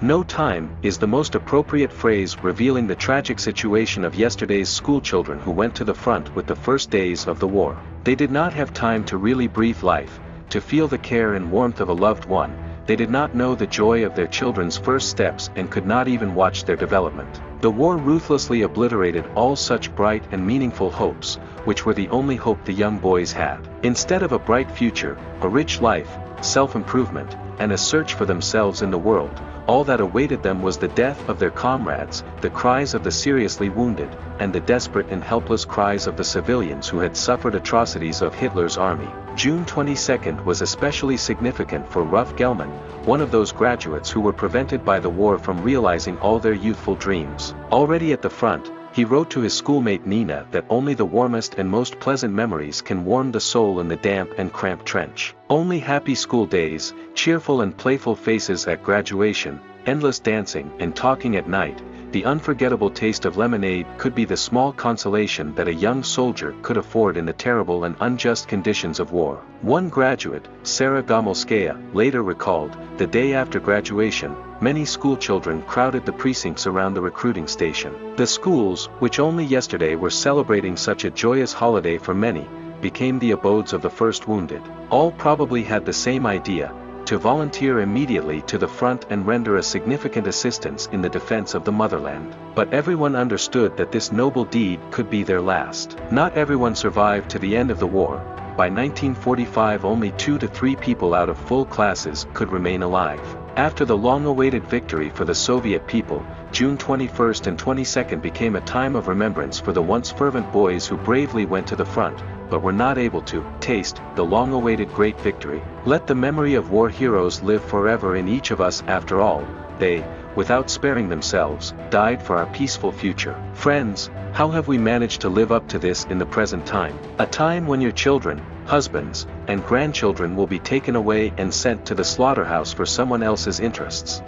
"No time" is the most appropriate phrase revealing the tragic situation of yesterday's schoolchildren who went to the front with the first days of the war. They did not have time to really breathe life, to feel the care and warmth of a loved one. They did not know the joy of their children's first steps and could not even watch their development. The war ruthlessly obliterated all such bright and meaningful hopes, which were the only hope the young boys had. Instead of a bright future, a rich life, self-improvement, and a search for themselves in the world, all that awaited them was the death of their comrades, the cries of the seriously wounded, and the desperate and helpless cries of the civilians who had suffered atrocities of Hitler's army. June 22 was especially significant for Ruff Gelman, one of those graduates who were prevented by the war from realizing all their youthful dreams. Already at the front, he wrote to his schoolmate Nina that only the warmest and most pleasant memories can warm the soul in the damp and cramped trench. Only happy school days, cheerful and playful faces at graduation, endless dancing and talking at night, the unforgettable taste of lemonade could be the small consolation that a young soldier could afford in the terrible and unjust conditions of war. One graduate, Sarah Gomolskaya, later recalled, the day after graduation, many schoolchildren crowded the precincts around the recruiting station. The schools, which only yesterday were celebrating such a joyous holiday for many, became the abodes of the first wounded. All probably had the same idea: to volunteer immediately to the front and render a significant assistance in the defense of the motherland. But everyone understood that this noble deed could be their last. Not everyone survived to the end of the war. By 1945 only 2 to 3 people out of full classes could remain alive. After the long-awaited victory for the Soviet people, June 21 and 22 became a time of remembrance for the once fervent boys who bravely went to the front, but were not able to taste the long-awaited great victory. Let the memory of war heroes live forever in each of us. After all, they, without sparing themselves, died for our peaceful future. Friends, how have we managed to live up to this in the present time? A time when your children, husbands, and grandchildren will be taken away and sent to the slaughterhouse for someone else's interests.